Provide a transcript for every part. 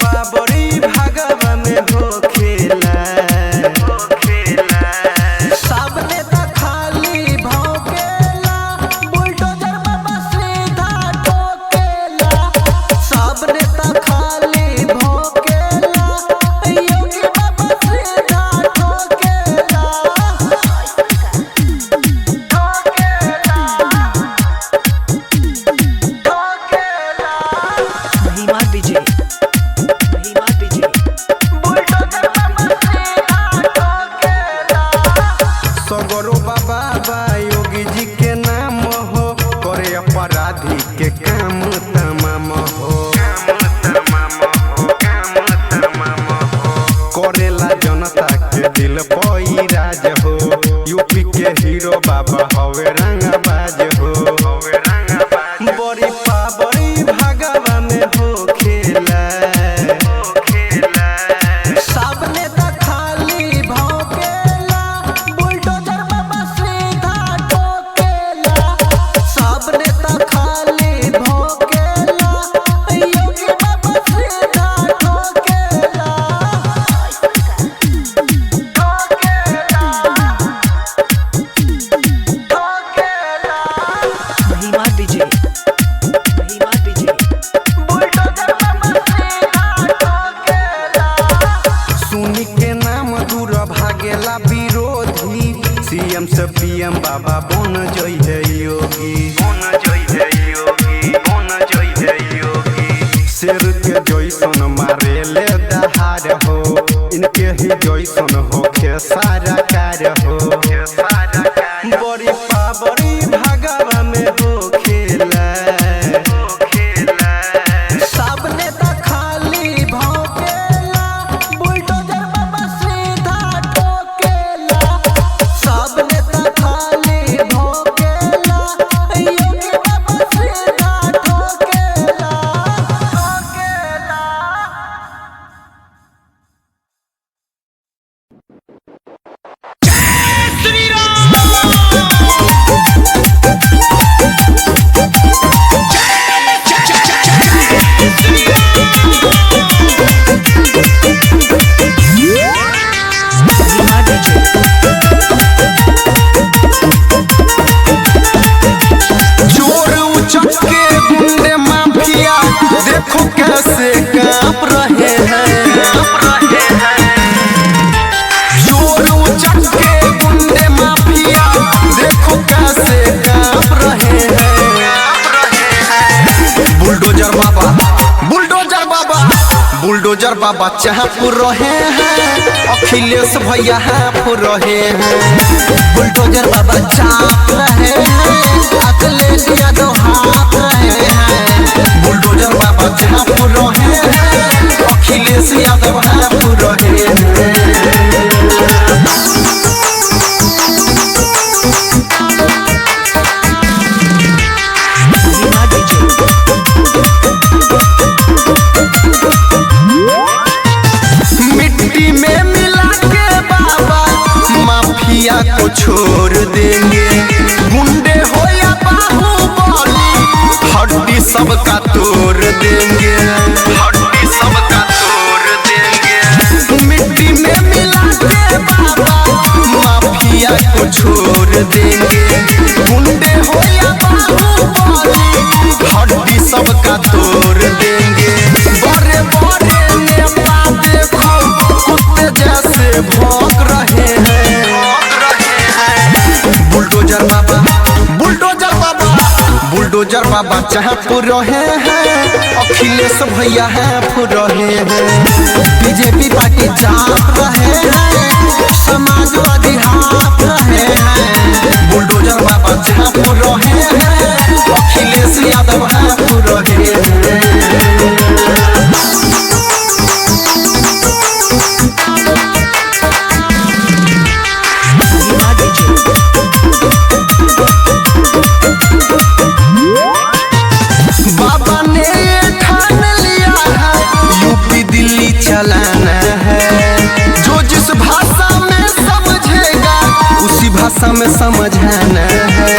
पाबरी भागवा में हो खेला सामने तो खाली भौकेला बुलडोजर बाबा सीधा ठोकेला सामने तो खाली भौकेला योगी बाबा सीधा ठोकेला महिमा विजय सगरो बाबा योगी जी के नाम हो करे अपराधी के काम तमाम हो करेला जनता के दिल पर राज हो यूपी के हीरो बाबा हवे रंगबाज हो बड़ी पाबड़ी भागवा में हो खेला सामने तो खाली भौकेला बुलडोजर बाबा सीधा ठोकेला सामने तो खाली भौकेला योगी बाबा सीधा ठोकेला महिमा विजय बुलडोजर बाबा सीधा ठोकेला सुनी के नाम दूर भागेला विरोधी सीएम से पीएम बाबा बन जइहे योगी शेर के जैसन मारे ले दहाड़ हो इनके ही जैसन हो सारा कार्य हो बड़ी पाबड़ी भागवा में हो खेला सामने तो खाली भौकेला बुलडोजर बाबा सीधा ठोकेला सामने तो खाली भौकेला योगी बाबा सीधा ठोकेला महिमा विजय जोर उचक के गुंडे माफिया देखो कैसे कांप रहे हैं जोर उचक के गुंडे माफिया देखो कैसे कांप रहे हैं बुलडोजर बाबा चाप रहे हैं अखिलेश भैया हाँफ रहे हैं बुलडोजर बाबा चाप रहे हैं अखिलेश यादव हाँफ रहे हैं बुलडोजर बाबा चाप रहे हैं अखिलेश यादव हाँफ रहे हैं महिमा विजय मिट्टी में मिला के बाबा माफिया को छोड़ देंगे गुंडे हो या बाहुबली हड्डी सबका तोड़ देंगे मिट्टी में मिला के बाबा माफिया को छोड़ देंगे गुंडे हो या बाहुबली हड्डी सबका तोड़ देंगे बड़े बड़े नेता देखो कुत्ते जैसे भौंक रहे हैं बुलडोजर बाबा चाप रहे हैं अखिलेश भैया हाँफ रहे हैं बीजेपी पार्टी चाप रहे हैं समाजवादी हाँफ रहे हैं बुलडोजर बाबा चाप रहे हैं अखिलेश यादव हाँफ रहे हैं महिमा विजय बाबा ने ये ठान लिया है यूपी दिल्ली चलाना है जो जिस भाषा में समझेगा उसी भाषा में समझाना है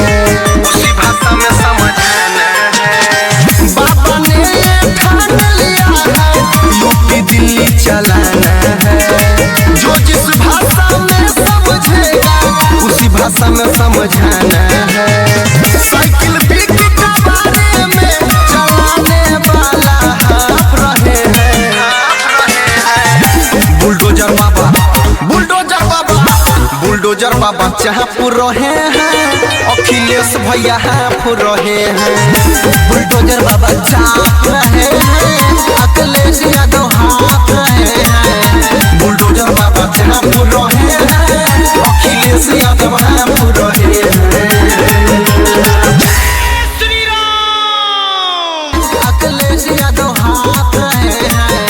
बाबा ने ये ठान लिया है यूपी चलाना है। जो जिस भाषा में समझेगा उसी भाषा में समझाना है। साइकिल भी के बारे में चलाने वाला हाफ रहे हैं। बुलडोजर बाबा बुलडोजर बाबा बुलडोजर बाबा चाहपुर रहे हैं। अखिलेश भैया हाफ रहे हैं। बुलडोजर बाबा चाप रहे हैं। अखिलेश यादव हाफ रहे हैं। बुलडोजर बाबा चाहपुर रहे हैं। अखिलेश यादव हाफ रहे हैं। अखिलेश यादव हाफ रहे हैं।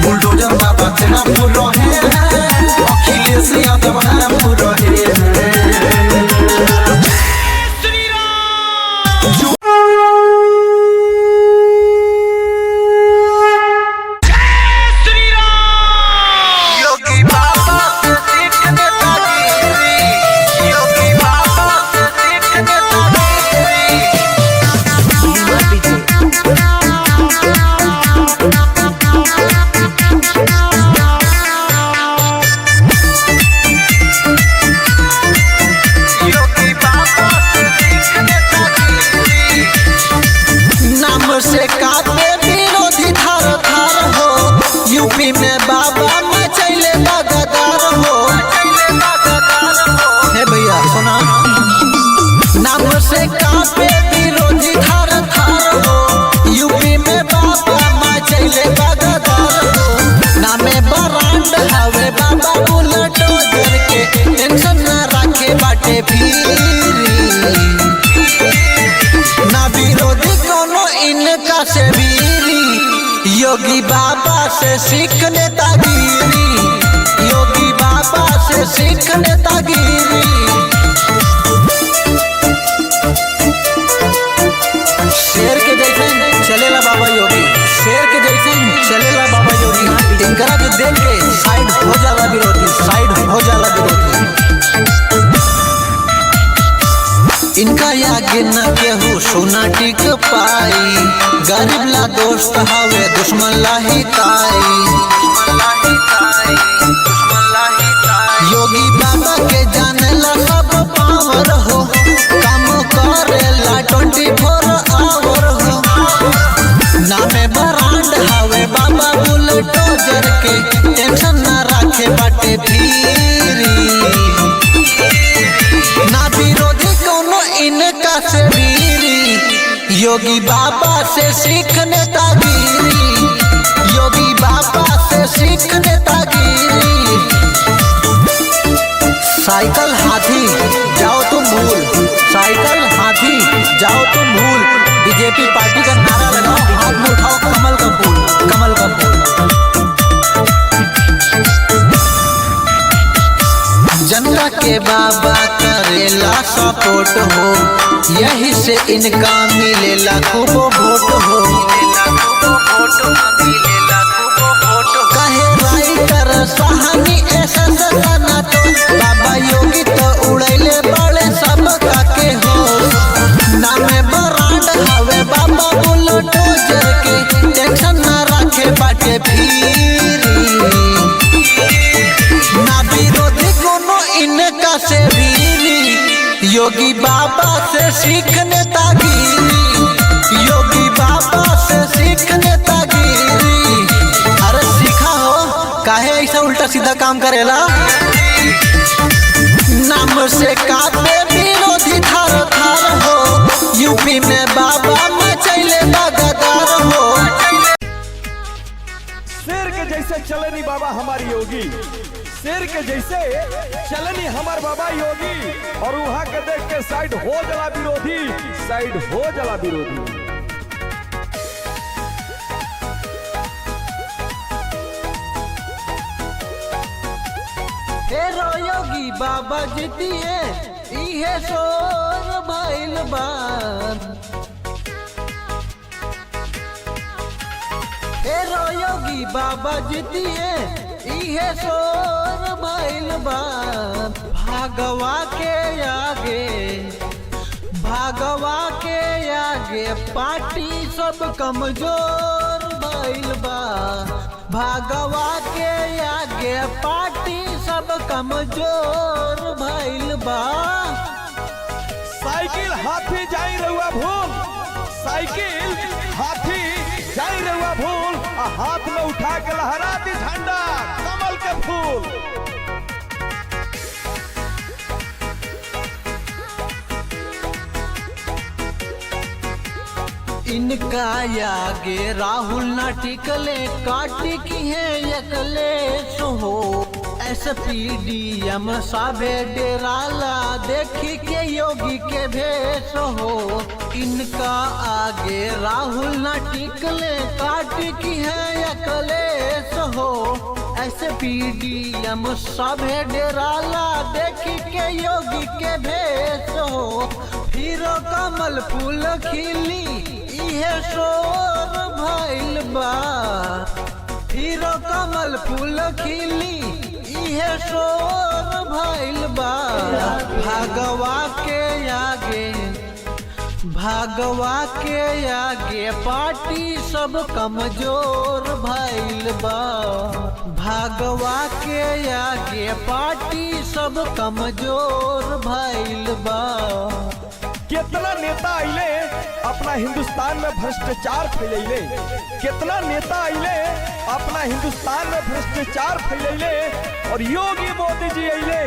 बुलडोजर बाबा चाहपुर रहे हैं। अखिलेश यादव हाफ रहे हैं। से कापे विरोधी थार थार हो। यूपी में बाबा मचैले लगातार हो। हे भैया सुना नाम से कापे विरोधी थार थार हो। यूपी में बाबा मचैले लगातार हो। नामे बरांड हवे बाबा बुलडोजर के। टेंशन न रखे बाटे फिरी ना विरोधी कोनो इनका से वीरी। योगी बाबा से सीख नेतागिरी। योगी बाबा से सीख नेतागिरी। शेर के जैसे चलेला बाबा योगी। शेर के जैसे चलेला बाबा योगी। इनकरा के देख के साइड हो जाला विरोधी। साइड हो जाला विरोधी। इनका आगे न केहू सोना टिक पाई। गरीब ला दोस्त हवे दुश्मन लाही ताई। योगी बाबा के जाने ला सब पावर हो। काम करे ला 24 आवर हो। नामे बरांड हवे बाबा बुलडोजर के। टेंशन न रखे बाटे फिरी ना विरोधी कोनो इनका से वीरी। योगी बाबा से सीख नेतागिरी। योगी बाबा से सीख नेतागिरी। साइकिल हाथी जाओ तुम भूल। साइकिल हाथी जाओ तुम भूल। बीजेपी पार्टी का नारा लगाओ। हाथ में उठाओ कमल का फूल। कमल का फूल। जनता के बाबा करेला सपोर्ट हो। यही से इनका मिलेला खूब वोट हो। कहे राइटर सहानी ऐसा सना तो बाबा योगी तो उड़ैले बड़े सब काके हो। नामे बरांड हवे बाबा बुलडोजर के। टेंशन न रखे बाटे फिरी ना विरोधी कोनो इनका से वीरी। योगी बाबा से सीख नेतागिरी। योगी बाबा से सीख नेतागिरी। अरे सीखा हो काहे ऐसा उल्टा सीधा काम करेला। नाम से कापे विरोधी थार थार हो। यूपी में बाबा मचैले लगातार हो। शेर के जैसे चलनी बाबा हमारी योगी। शेर के जैसे चलनी हमार बाबा योगी। और वहां के देख के साइड हो जला विरोधी। साइड हो जला विरोधी। हेरो योगी बाबा जितिए इहे सोर भइल बा। हेरो योगी बाबा जितिए इहे सोर भइल बा। भागवा के आगे पार्टी सब कमजोर भइल बा। भागवा के आगे पार्टी सब कमजोर भइल बा। साइकिल हाथी जाई रहुआ भूल, साइकिल हाथी जाई रहुआ भूल, आ हाथ में उठा के लहरा दी झंडा कमल के फूल। इनका आगे राहुल न टिकले काटी की है अकलेश हो। एसपीडीएम साभे डेराला देखी के योगी के भेष हो। इनका आगे राहुल न टिकले काटी की है अकलेश हो। एसपीडीएम साभे डेराला देखी के योगी के भेष हो। हीरो कमल फूल खिली इहे शोर भइल बा। हीरो कमल फूल खिली इहे शोर भइल बा। भागवा के आगे, भागवा के आगे पार्टी सब कमजोर भइल बा। भागवा के आगे पार्टी सब कमजोर भइल बा। कितना नेता आइले अपना हिंदुस्तान में भ्रष्टाचार फैलैले, कितना नेता आइले अपना हिंदुस्तान में भ्रष्टाचार फैलैले, और योगी मोदी जी आइले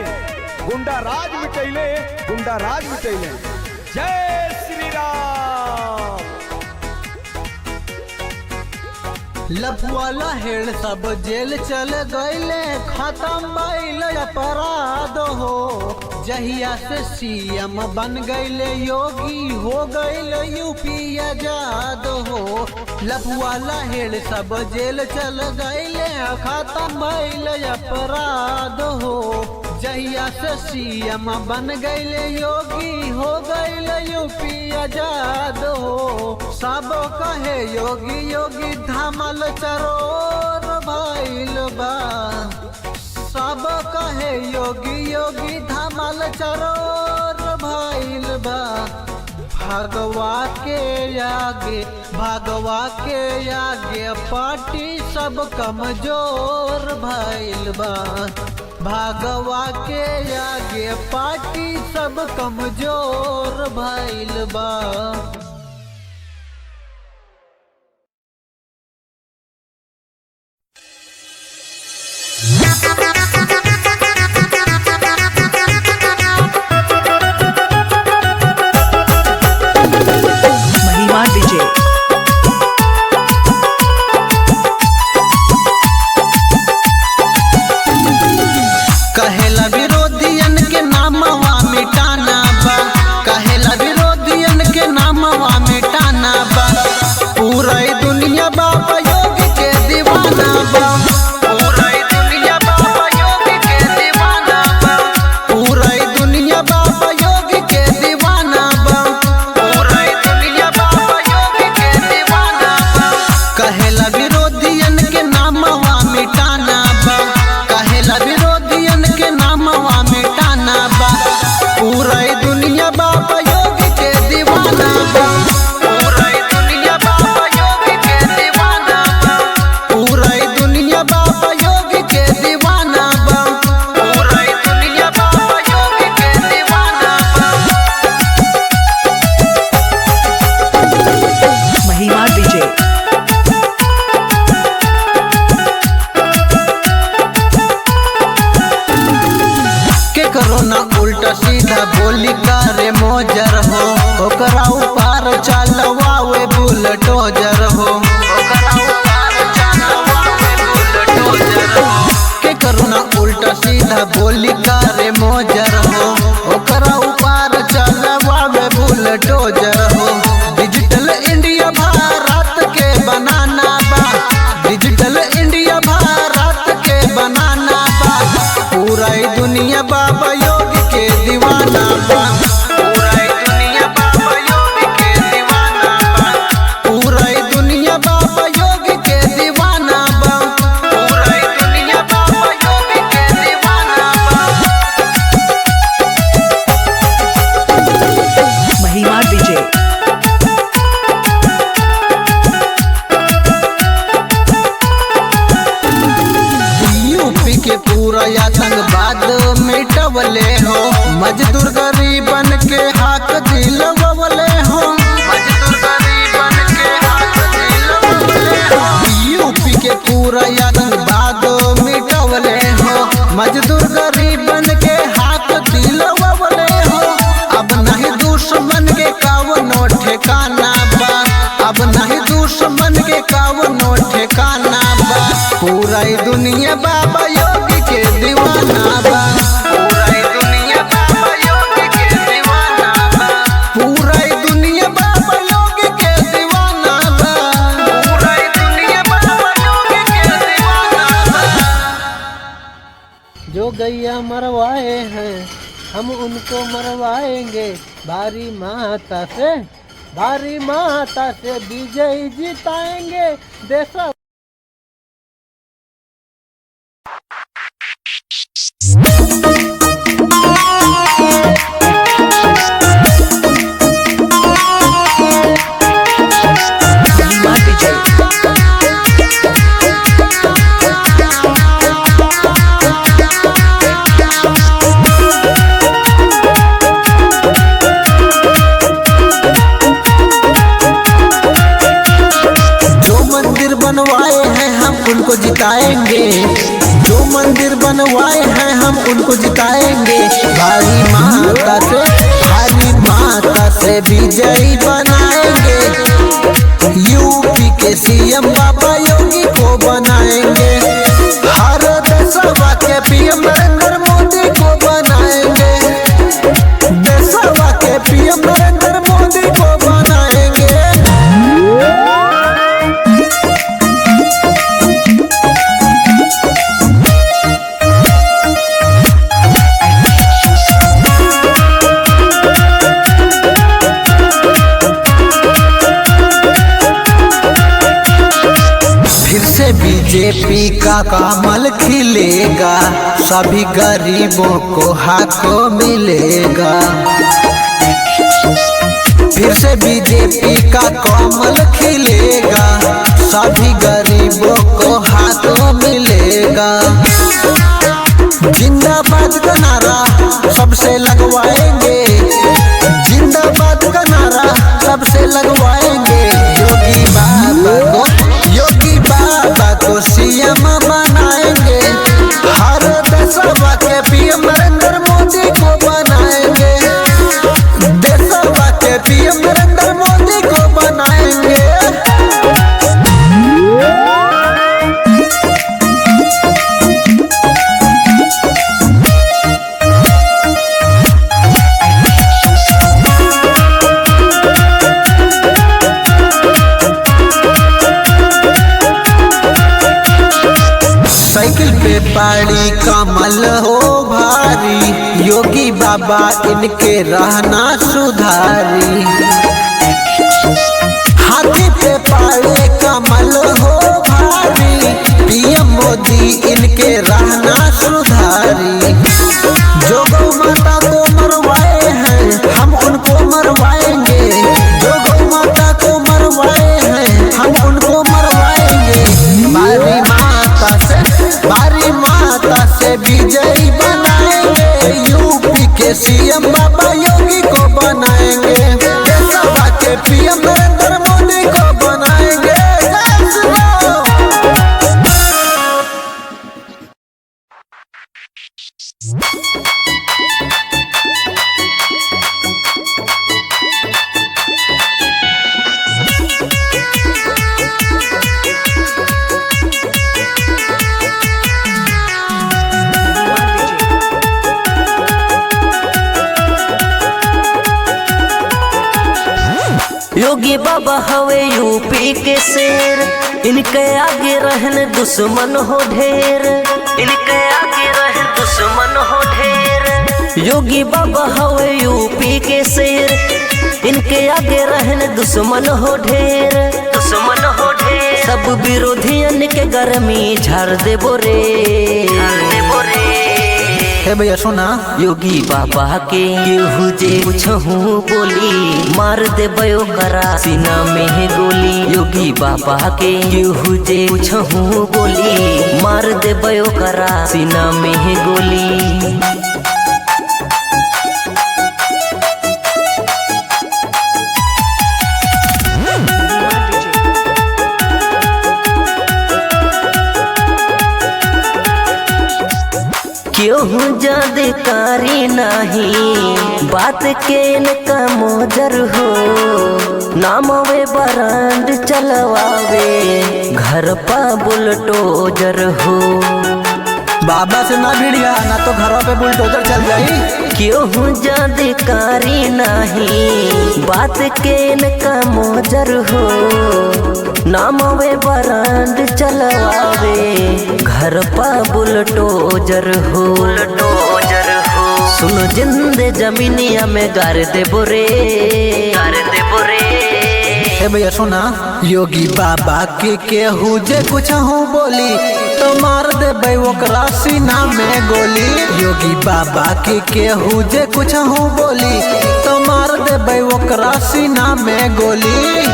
गुंडा राज मिटैले, गुंडा राज मिटैले। जय श्री राम। लफुआ लहेड़ सब जेल चल गईले, खत्म भइल अपराध हो। जहिया से सीएम बन गईले योगी हो गईले यूपी आजाद हो। लफुआ लहेड़ सब जेल चल गईले, खत्म भइल अपराध हो। जहिया से सीएम बन गईले योगी हो गईले यूपी आजाद हो। सब कहे योगी योगी धमल चरोर भइल बा। सब कहे योगी योगी धमल चरोर भइल बा। भागवा के आगे, भागवा के आगे पार्टी सब कमजोर भइल बा। भागवा के आगे पार्टी सब कमजोर भइल बा। महिमा डीजे। कहेला विरोधियन के नामवा मिटाना बा। कहेला विरोधियन के नामवा मिटाना बा। पूरा दुनिया बाबा योगी के दीवाना बा। पूरा दुनिया बाबा योगी के दीवाना बा। पूरा दुनिया बाबा योगी के दीवाना बा। पूरा दुनिया बाबा योगी के दीवाना बा। कहेला विरोधियन के नामवा मिटाना बा। कहेला विरोधियन के नामवा मिटाना बा। पूरा दुनिया बाबा योगी के दीवाना बा। पूरा दुनिया बाबा योगी के दीवाना बा। पूरा दुनिया बाबा योगी के दीवाना बा। पूरा दुनिया बाबा योगी के दीवाना बा। महिमा डीजे। करो ना उल्टा सीधा बोली करे मोजर हो। ओकरा ऊपर चलवावे बुलडोजर हो। ओकरा ऊपर चलवावे बुलडोजर हो। के करो ना उल्टा सीधा बोली करे मोजर हो। ओकरा ऊपर चलवावे बुलडोजर हो। डिजिटल इंडिया भारत के बनाना बा। डिजिटल इंडिया भारत के बनाना बा। पूरा दुनिया बाबा योगी के दीवाना बा। पूरा दुनिया बाबा योगी के दीवाना बा। पूरा दुनिया पूरा आतंकवाद मिटवले हो, मजदूर गरीबन के हाथ दिलवले हो, मजदूर गरीबन के हाथ दिलवले हो। यूपी के पूरा आतंकवाद मिटवले हो, मजदूर गरीबन के हाथ दिलवले हो। अब नहीं दुश्मन के कवनो ठिकाना बा, अब नहीं दुश्मन के कवनो ठिकाना बा। पूरा दुनिया बाबा योगी के दीवाना बा, पूरा दुनिया बाबा योगी के दीवाना बा, पूरा दुनिया बाबा योगी के दीवाना बा, पूरा दुनिया बाबा योगी के दीवाना बा। जो गैया मरवाए हैं हम उनको मरवाएंगे, भारी माता से विजय जिताएंगे देश। बनवाए हैं हम उनको जिताएंगे, जो मंदिर बनवाए हैं हम उनको जिताएंगे। भारी माता से विजयी बनाएंगे, यूपी के सीएम बाबा योगी को बनाएंगे, हर देशवा के पीएम नरेंद्र मोदी को बनाएंगे, देशवा के पीएम नरेंद्र मोदी को बनाएंगे। बीजेपी का कमल खिलेगा, सभी गरीबों को हक मिलेगा। फिर से बीजेपी का कमल खिलेगा, सभी गरीबों को हक मिलेगा। जिंदाबाद का नारा सबसे लगवाएंगे, जिंदाबाद का नारा सबसे लगवाएंगे। योगी बाबा को सीएम बनाएंगे, हर देशवा के पीएम नरेंद्र मोदी को बनाएंगे, देशवा के पीएम नरेंद्र मोदी को बनाएंगे। साइकिल पे पाड़ी कमल हो भारी, योगी बाबा इनके रहना सुधारी। हाथी पे पाड़े कमल हो भारी, पीएम मोदी इनके रहना सुधारी। जो गौ माता को मरवाए हैं हम उनको मरवाएंगे, जो गौ माता को मरवाए हैं हम उनको मरवाएंगे। भारी माता से विजयी बनाएंगे, यूपी के सीएम बाबा योगी को बनाएंगे, देशवा के पीएम नरेंद्र मोदी को बनाएंगे। योगी बाबा हवे यूपी के शेर, इनके आगे रहन दुश्मन हो ढेर, इनके आगे रहन दुश्मन हो ढेर। योगी बाबा हवे यूपी के शेर, इनके आगे रहन दुश्मन हो ढेर, दुश्मन हो ढेर। सब विरोधियन के गर्मी झाड़ देबो रे, हे भैया सुना, योगी बाबा के केहू जे कुछहू बोली मार देबे ओकरा सीना में गोली। योगी बाबा के केहू जे कुछहू बोली मार देबे ओकरा सीना में गोली। केहू जानकारी नहीं बात के इनका मोजर हो। नामवे बरांड चलवावे घर पा बुलडोजर हो। बाबा से ना भिड़िया ना तो घरों पे बुलडोजर चल जाई। केहू जानकारी नहीं बात के इनका मोजर हो। नामवे बरांड चलवावे घर पा बुलडोजर हो। सुनो जिंदे जमीनिया में गार दे बोरे। हे भैया सुना, योगी बाबा के केहू जे कुछ हूँ बोली तो मार दे ओकरा सीना में गोली। योगी बाबा के केहू जे कुछ हूँ बोली तो मार दे ओकरा सीना में गोली।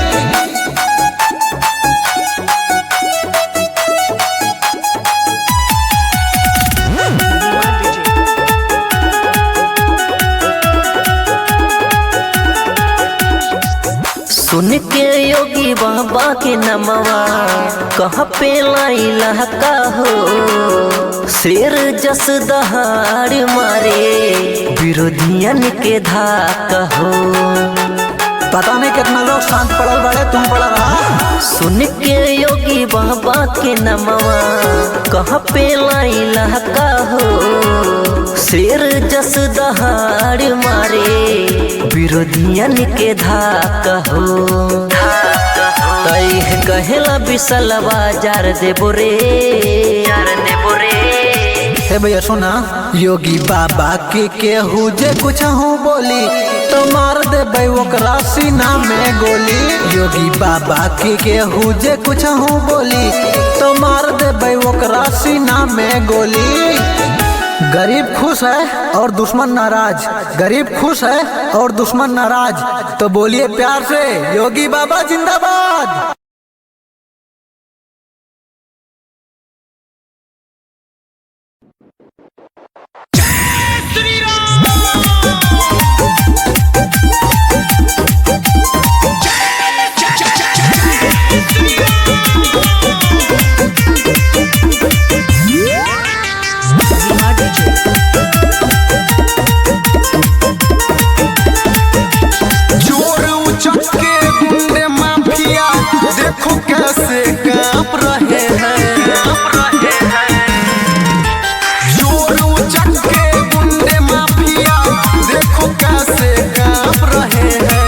सुन के योगी बाबा के नमवा कहाँ पे लाइला का हो। शेर जस दहाड़ मारे विरोधियन के धाका हो। पता नहीं कितना लोग शांत पड़ल बड़े, तुम पड़ा रहा। सुन के योगी बाबा के नमवा कहाँ पे लाइला का हो। शेर जस दहाड़ मारे विरोधियन के धाका हो। कह कहला बिसलवा जार दे बोरे। हे भैया सुना, योगी बाबा के केहू जे कुछ हूँ बोली तो मार दे ओकरा सीना में गोली। योगी बाबा के केहू जे कुछ हूँ बोली तो मार दे ओकरा सीना में गोली। गरीब खुश है और दुश्मन नाराज, गरीब खुश है और दुश्मन नाराज, तो बोलिए प्यार से योगी बाबा जिंदाबाद। जोर उचक के गुंडे माफिया देखो कैसे कांप रहे हैं। जोर उचक के गुंडे माफिया देखो कैसे कांप रहे हैं।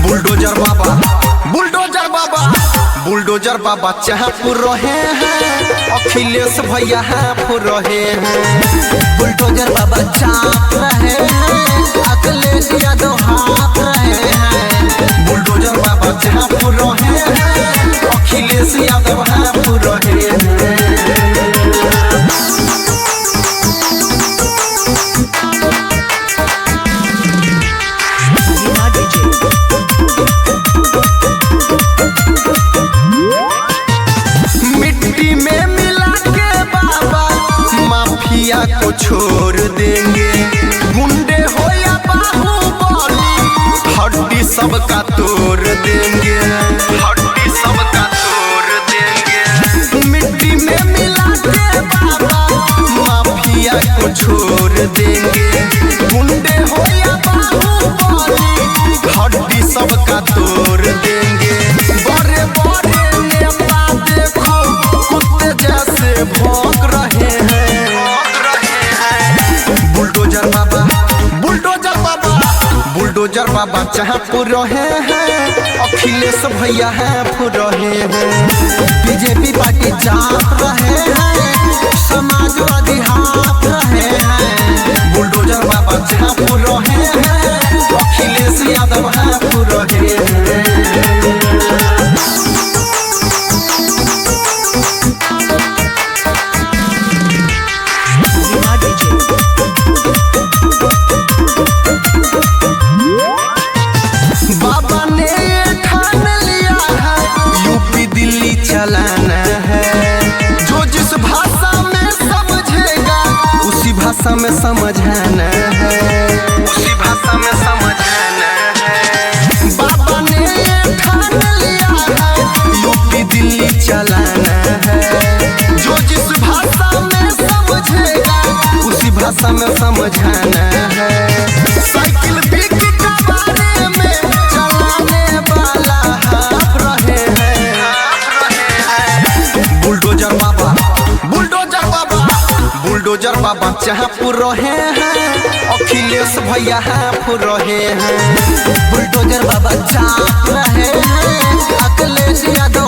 बुलडोजर बाबा, बुलडोजर बाबा, बुलडोजर बाबा चाप रहे हैं। अखिलेश भैया हाफ रहे हैं। बुलडोजर बाबा चाप रहे हैं। अखिलेश यादव हाफ रहे हैं। बुलडोजर बाबा चाप रहे हैं। अखिलेश यादव हाफ रहे हैं। मिट्टी में मिला के बाबा माफिया को छोड़ देंगे। गुंडे हो या बाहुबली हड्डी सबका तोड़ देंगे। हड्डी सबका तोड़ देंगे। मिट्टी में मिला के बाबा माफिया को छोड़ देंगे। गुंडे हो या बाहुबली हड्डी सबका तोड़ देंगे। बड़े बड़े नेता देखो कुत्ते जैसे भौंक रहे हैं। बुलडोजर बाबा, बुलडोजर बाबा, बुलडोजर बाबा चाप रहे हैं। अखिलेश भैया हाफ रहे हैं। बीजेपी पार्टी चाप रहे हैं। समाजवादी हाफ रहे हैं। बुलडोजर बाबा चाप रहे हैं। अखिलेश यादव हाफ रहे हैं। भाषा में समझाना है, उसी भाषा में समझाना है। बाबा ने ठान लिया है यूपी दिल्ली चलाना है, जो जिस भाषा में समझेगा उसी भाषा में समझाना है। साइकिल बिक के बारे में चलाने वाला हाफ रहे हैं। बुलडोजर बाबा, बुलडोजर बाबा, बुलडोजर बाबा चाहपुर रहे हैं, अखिलेश भैया हापुर रहे हैं। बुलडोजर बाबा चाप रहे हैं, अखिलेश यादव